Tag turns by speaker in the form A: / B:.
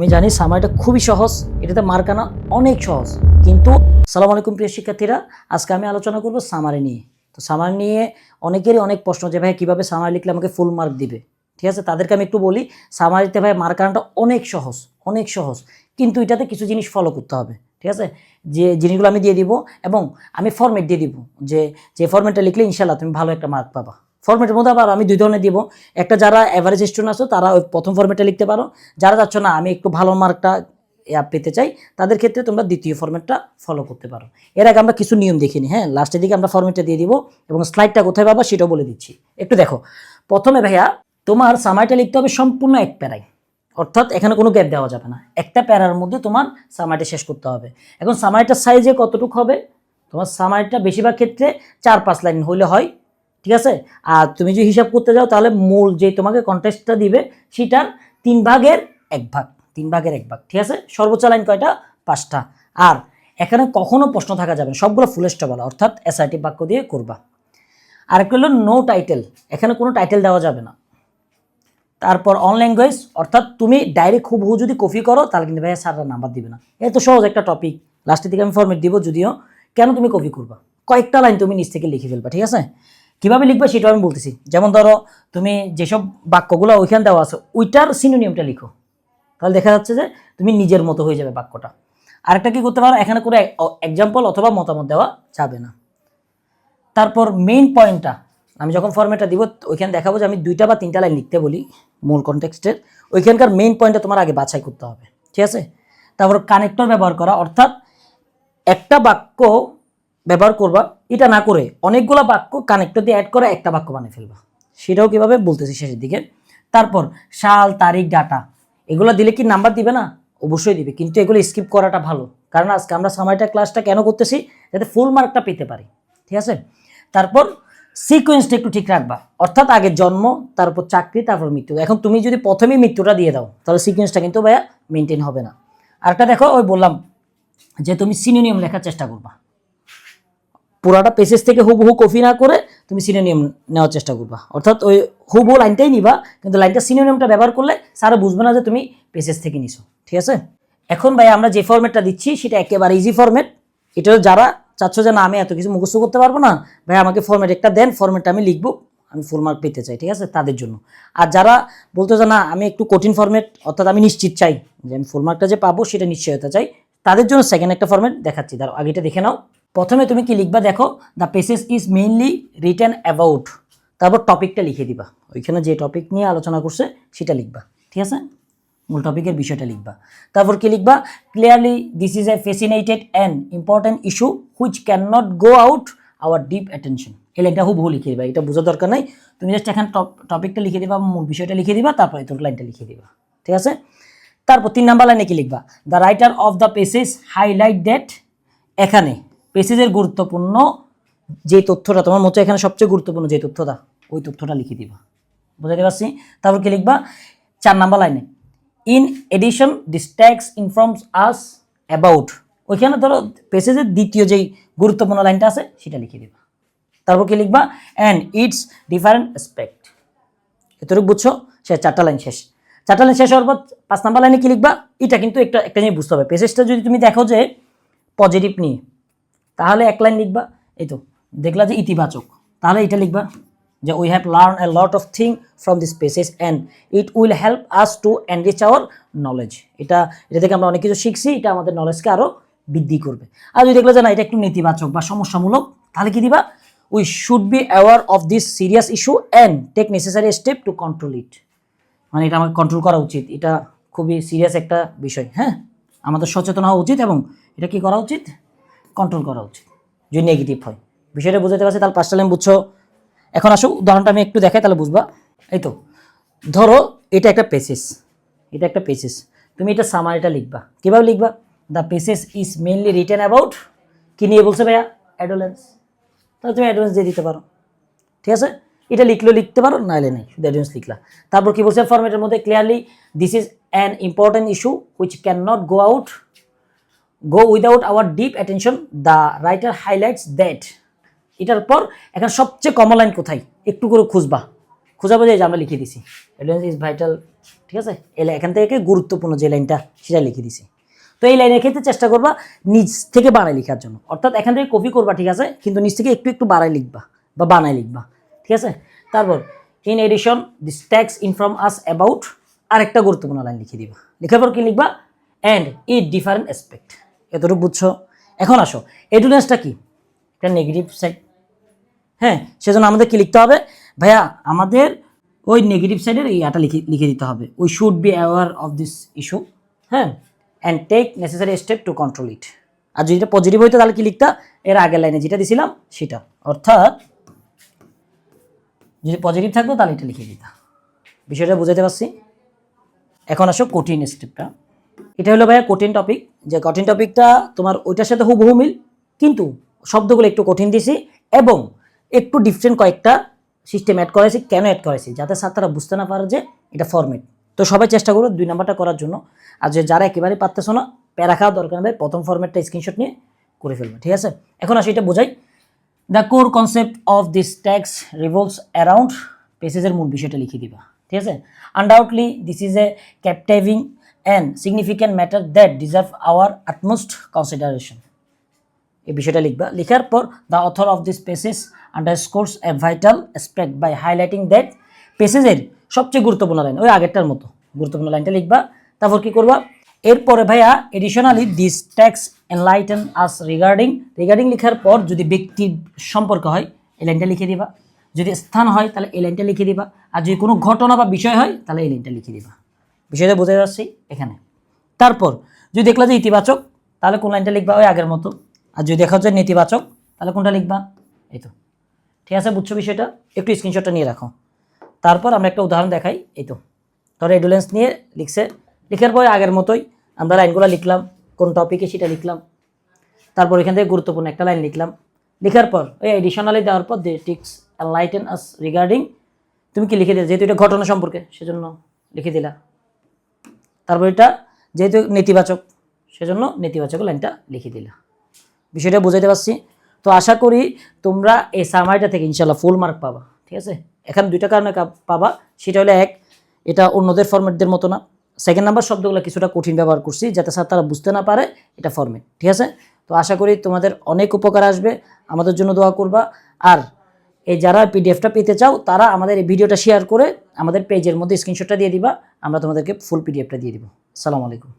A: আমি জানি সামারিটা খুবই সহজ, এটাতে মার্ক আনা অনেক সহজ। কিন্তু আসসালামু আলাইকুম প্রিয় শিক্ষার্থীরা, আজকে আমি আলোচনা করব সামারি নিয়ে। তো সামারি নিয়ে অনেকেরই অনেক প্রশ্ন যে ভাই কীভাবে সামারি লিখলে আমাকে ফুল মার্ক দিবে। ঠিক আছে, তাদেরকে আমি একটু বলি, সামারিতে ভাই মার্ক আনাটা অনেক সহজ, অনেক সহজ। কিন্তু এটাতে কিছু জিনিস ফলো করতে হবে। ঠিক আছে, যে জিনিসগুলো আমি দিয়ে দিব এবং আমি ফরম্যাট দিয়ে দিব, যে ফরম্যাটটা লিখলে ইনশাল্লাহ তুমি ভালো একটা মার্ক পাবা। ফরম্যাটের মধ্যে আবার আমি দুই ধরনের দিব। একটা যারা এভারেজ স্টুডেন্ট আছো তারা ওই প্রথম ফরম্যাটটা লিখতে পারো, যারা যাচ্ছ না আমি একটু ভালো মার্কটা পেতে চাই তাদের ক্ষেত্রে তোমরা দ্বিতীয় ফরম্যাটটা ফলো করতে পারো। এর আগে আমরা কিছু নিয়ম দেখিনি, হ্যাঁ, লাস্টের দিকে আমরা ফরম্যাটটা দিয়ে দিব এবং স্লাইডটা কোথায় পাবা সেটাও বলে দিচ্ছি। একটু দেখো, প্রথমে ভাইয়া তোমার সামারিটা লিখতে হবে সম্পূর্ণ এক প্যারায়, অর্থাৎ এখানে কোনো গ্যাপ দেওয়া যাবে না। একটা প্যারার মধ্যে তোমার সামারিটা শেষ করতে হবে। এখন সামারিটার সাইজে কতটুকু হবে, তোমার সামারিটা বেশিরভাগ ক্ষেত্রে 4-5 লাইন হইলে হয়। ঠিক আছে, আর তুমি যদি হিসাব করতে যাও তাহলে মূল যে তোমাকে কন্টেক্সটটা দিবে সেটার 3 ভাগের 1 ভাগ, 3 ভাগের 1 ভাগ। ঠিক আছে, সর্বোচ্চ লাইন কয়টা? 5টা। আর এখানে কখনো প্রশ্ন থাকা যাবে না, সবগুলো ফুল স্টপ বলা, অর্থাৎ অ্যাসার্টিভ বাক্য দিয়ে করবা। আর একটা হলো নো টাইটেল, এখানে কোনো টাইটেল দেওয়া যাবে না। তারপর অন ল্যাঙ্গুয়েজ, অর্থাৎ তুমি ডাইরেক্ট হুবহু যদি কপি করো তাহলে কিন্তু ভাইয়া স্যাররা নাম্বার দিবে না। এত সহজ একটা টপিক, লাস্টের দিকে আমি ফরম্যাট দিব যদিও। কেন তুমি কপি করবা, কয়েকটা লাইন তুমি নিচ থেকে লিখে ফেলবা। ঠিক আছে, কীভাবে লিখবা সেটাও আমি বলতেছি। যেমন ধরো তুমি যেসব বাক্যগুলো ওইখানে দেওয়া আছে ওইটার সিনোনিয়ামটা লিখো, তাহলে দেখা যাচ্ছে যে তুমি নিজের মতো হয়ে যাবে বাক্যটা। আরেকটা কি করতে পারো, এখানে কোনো এক্সাম্পল অথবা মতামত দেওয়া যাবে না। তারপর মেইন পয়েন্টটা আমি যখন ফরম্যাটটা দিব ওইখানে দেখাবো যে আমি 2টা বা 3টা লাইন লিখতে বলি মূল কনটেক্সটের, ওইখানকার মেইন পয়েন্টটা তোমার আগে বাছাই করতে হবে। ঠিক আছে, তারপর কানেক্টর ব্যবহার করা, অর্থাৎ একটা বাক্য ব্যবহার করবা, এটা না করে অনেকগুলো বাক্য কানেক্টর দিয়ে অ্যাড করে একটা বাক্য বানিয়ে ফেলবা। সেটাও কীভাবে বলতেছি শেষের দিকে। তারপর সাল, তারিখ, ডাটা, এগুলো দিলে কি নাম্বার দিবে না? অবশ্যই দিবে, কিন্তু এগুলো স্কিপ করাটা ভালো, কারণ আজকে আমরা সামারিটা ক্লাসটা কেন করতেছি, যাতে ফুল মার্কটা পেতে পারি। ঠিক আছে, তারপর সিকোয়েন্সটা একটু ঠিক রাখবা, অর্থাৎ আগে জন্ম, তারপর চাকরি, তারপর মৃত্যু। এখন তুমি যদি প্রথমেই মৃত্যুটা দিয়ে দাও তাহলে সিকোয়েন্সটা কিন্তু ভাইয়া মেনটেন হবে না। আরেকটা দেখো, ওই বললাম যে তুমি সিনোনিয়াম লেখার চেষ্টা করবা, পুরাটা পেজেস থেকে হুবহু কপি না করে তুমি সিনোনিয়াম নেওয়ার চেষ্টা করবা, অর্থাৎ ওই হুবহু লাইনটাই নিবা, কিন্তু লাইনটা সিনোনিয়ামটা ব্যবহার করলে স্যারও বুঝবে না যে তুমি পেজেস থেকে নিছো। ঠিক আছে, এখন ভাই আমরা যে ফরম্যাটটা দিচ্ছি সেটা একেবারে ইজি ফরম্যাট। এটা যারা চাচ্ছ যে না আমি এত কিছু মুখস্থ করতে পারবো না, ভাই আমাকে ফরম্যাট একটা দেন, ফরম্যাটটা আমি লিখবো, আমি ফুল মার্ক পেতে চাই। ঠিক আছে, তাদের জন্য। আর যারা বলতে যে না আমি একটু কঠিন ফরম্যাট, অর্থাৎ আমি নিশ্চিত চাই যে আমি ফুল মার্কটা যে পাবো সেটা নিশ্চয়তা চাই, তাদের জন্য সেকেন্ড একটা ফরম্যাট দেখাচ্ছি। তার আগেটা দেখে নাও। প্রথমে তুমি কি লিখবা দেখো, the passage is mainly written about, তারপর টপিকটা লিখে দিবা, ওইখানে যে টপিক নিয়ে আলোচনা করছে সেটা লিখবা। ঠিক আছে, মূল টপিকের বিষয়টা লিখবা। তারপর কি লিখবা, clearly this is A fascinated and important issue which can not go out hour deep attention. এই লাইনটা হুবহু লিখে দিবা, এটা বোঝার দরকার নাই, তুমি জাস্ট এখানে টপিকটা লিখে দিবা, মূল বিষয়টা লিখে দিবা, তারপর এই লাইনটা লিখে দিবা। ঠিক আছে, তারপর 3 নাম্বার লাইনে কি লিখবা, the writer of the passage highlight that, এখানে পেসেজের গুরুত্বপূর্ণ যে তথ্যটা তোমার মতো এখানে সবচেয়ে গুরুত্বপূর্ণ যে তথ্যটা, ওই তথ্যটা লিখে দিবা। বুঝতে পারছি? তারপর কি লিখবা 4 নাম্বার লাইনে, in addition this text informs us about, ওইখানে ধরো পেসেজের দ্বিতীয় যেই গুরুত্বপূর্ণ লাইনটা আছে সেটা লিখে দিবা। তারপর কি লিখবা, অ্যান্ড ইটস ডিফারেন্ট অ্যাসপেক্ট। এতটুকু বুঝছো? সে 4টা লাইন শেষ। 4টা লাইন শেষ হওয়ার পর 5 নাম্বার লাইনে কি লিখবা, এটা কিন্তু একটা জিনিস বুঝতে হবে, পেসেজটা যদি তুমি দেখো যে পজিটিভ নিয়ে তাহলে 1 লাইন লিখবা, এই তো দেখলা যে ইতিবাচক, তাহলে এটা লিখবা যে we have learn a lot of thing from this passage and it will help us to enrich hour knowledge. এটা থেকে আমরা অনেক কিছু শিখছি, এটা আমাদের নলেজকে আরও বৃদ্ধি করবে। আর যদি দেখলো যে না এটা একটু নেতিবাচক বা সমস্যামূলক, তাহলে কি দিবা, we should be aware of this serious issue and take necessary step to control it. মানে এটা আমাকে কন্ট্রোল করা উচিত, এটা খুবই সিরিয়াস একটা বিষয়, হ্যাঁ, আমাদের সচেতন হওয়া উচিত এবং এটা কি করা উচিত, কন্ট্রোল করা উচিত যদি নেগেটিভ হয়। বিষয়টা বুঝতে পারছি? তাহলে 5টা লাইন বুঝছো। এখন আসো উদাহরণটা আমি একটু দেখাই তাহলে বুঝবা। এই তো ধরো এটা একটা পেসেজ, এটা একটা পেসেজ, তুমি এটা সামারিটা লিখবা। কীভাবে লিখবা, the passage is mainly written about, কী নিয়ে বলছে ভাইয়া, অ্যাডোলেন্স, তাহলে তুমি অ্যাডোলেন্স দিয়ে দিতে পারো। ঠিক আছে, এটা লিখলেও লিখতে পারো, নাহলে নেই, শুধু অ্যাডোলেন্স লিখলা। তারপর কি বলছে ফরম্যাটের মধ্যে, clearly this is an important issue which can not go without our deep attention, the writer highlights that। এটার পর এখানে সবচেয়ে কমন লাইন কোথায় একটু করে খুঁজবা, খোঁজা বোঝাই যে আমরা লিখে দিছি, অ্যাডোলেন্স ইজ ভাইটাল ঠিক আছে, এখান থেকে গুরুত্বপূর্ণ যে লাইনটা সেটা লিখে দিছি। তো এই লাইনের ক্ষেত্রে চেষ্টা করবা নিচ থেকে বানায় লেখার জন্য, অর্থাৎ এখান থেকে কপি করবা, ঠিক আছে, কিন্তু নিচ থেকে একটু একটু বাড়ায় লিখবা বা বানায় লিখবা, ঠিক আছে। তারপর in addition this text inform us about, আরেকটা গুরুত্বপূর্ণ লাইন লিখে দিবা। লেখার পর কি লিখবা, অ্যান্ড ইট ডিফারেন্ট অ্যাসপেক্ট। এতটুকু বুঝছো? এখন আসো, এডুলেন্সটা কি, এটা নেগেটিভ সাইড। হ্যাঁ, সেজন্য আমাদের কি লিখতে হবে ভাইয়া, আমাদের ওই নেগেটিভ সাইডের ইয়াটা লিখে দিতে হবে, we should be aware of this issue, হ্যাঁ, and take necessary step to control it. আর যদি এটা পজিটিভ হইতো তাহলে কি লিখতা, এর আগের লাইনে যেটা দিছিলাম সেটা, অর্থাৎ যদি পজিটিভ থাকতো তাহলে এটা লিখে দিতা। বিষয়টা বুঝাতে পারছি? এখন আসো কঠিন স্টেপটা। এটা হলো ভাইয়া কঠিন টপিক, যে কঠিন টপিকটা তোমার ওইটার সাথে হুবহু মিল, কিন্তু শব্দগুলো একটু কঠিন দিছি এবং একটু ডিফারেন্ট কয়েকটা সিস্টেম অ্যাড করেছি। কেন অ্যাড করেছি? যাতে ছাত্ররা বুঝতে না পারে যে এটা ফরম্যাট। তো সবাই চেষ্টা করো 2 নাম্বারটা করার জন্য। আর যে যারা একেবারেই পারতেছো না, প্যারা খাওয়া দরকার নেই, প্রথম ফরম্যাটটা স্ক্রিনশট নিয়ে করে ফেলবে, ঠিক আছে। এখন আসি এটা বোঝাই। The core concept of this text revolves around, পেসেজের মূল বিষয়টা লিখে দিবা, ঠিক আছে। Undoubtedly this is a captivating and significant matter that deserve our utmost consideration, এই বিষয়টা লিখবা। লেখার পর the author of this passage underscores a vital aspect by highlighting that, পেসেজের সবচেয়ে গুরুত্বপূর্ণ লাইন, ওই আগেরটার মতো গুরুত্বপূর্ণ লাইনটা লিখবা। তারপর কি করবা, এরপরে ভাইয়া additionally this text enlighten us regarding, regarding লেখার পর যদি ব্যক্তির সম্পর্ক হয় এই লাইনটা লিখে দিবা, যদি স্থান হয় তাহলে এই লাইনটা লিখে দিবা, আর যদি কোনো ঘটনা বা বিষয় হয় তাহলে এই লাইনটা লিখে দিবা। বিষয়টা বোঝা যাচ্ছে এখানে। তারপর যদি দেখলা যে ইতিবাচক, তাহলে কোন লাইনটা লিখবা, ওই আগের মতো। আর যদি দেখা হচ্ছে নেতিবাচক, তাহলে কোনটা লিখবা, এই তো, ঠিক আছে। বুঝছো বিষয়টা? একটু স্ক্রিনশটটা নিয়ে রাখো। তারপর আমরা একটা উদাহরণ দেখাই। এই তো ধরো এডুলেন্স নিয়ে লিখছে, লিখার পরে আগের মতোই আমরা লাইনগুলো লিখলাম, কোন টপিকে সেটা লিখলাম। তারপর এখান থেকে গুরুত্বপূর্ণ একটা লাইন লিখলাম। লেখার পর ওই এডিশনালি দেওয়ার পর দে টিক্স এনলাইটেন আস রিগার্ডিং, তুমি কি লিখে দিলে, যেহেতু এটা ঘটনা সম্পর্কে সেজন্য লিখে দিলা। তারপর এটা যেহেতু নেতিবাচক সেজন্য নেতিবাচক লাইনটা লিখে দিলা। বিষয়টা বুঝাইতে পারছি? তো আশা করি তোমরা এই সামারিটা থেকে ইনশাল্লাহ ফুল মার্ক পাবা, ঠিক আছে। এখানে 2টা কারণে পাবা, সেটা হলো এক, এটা অন্যদের ফরম্যাটদের মতো না। সেকেন্ড নাম্বার, শব্দগুলো কিছুটা কঠিন ব্যবহার করছি যাতে স্যার তারা বুঝতে না পারে এটা ফরম্যাট, ঠিক আছে। তো আশা করি তোমাদের অনেক উপকার আসবে, আমাদের জন্য দোয়া করবা। আর এই যারা পিডিএফটা পেতে চাও তারা আমাদের এই ভিডিওটা শেয়ার করে আমাদের পেজের মধ্যে স্ক্রিনশটটা দিয়ে দিবা, আমরা তোমাদেরকে ফুল পিডিএফটা দিয়ে দিব। আসসালামু আলাইকুম।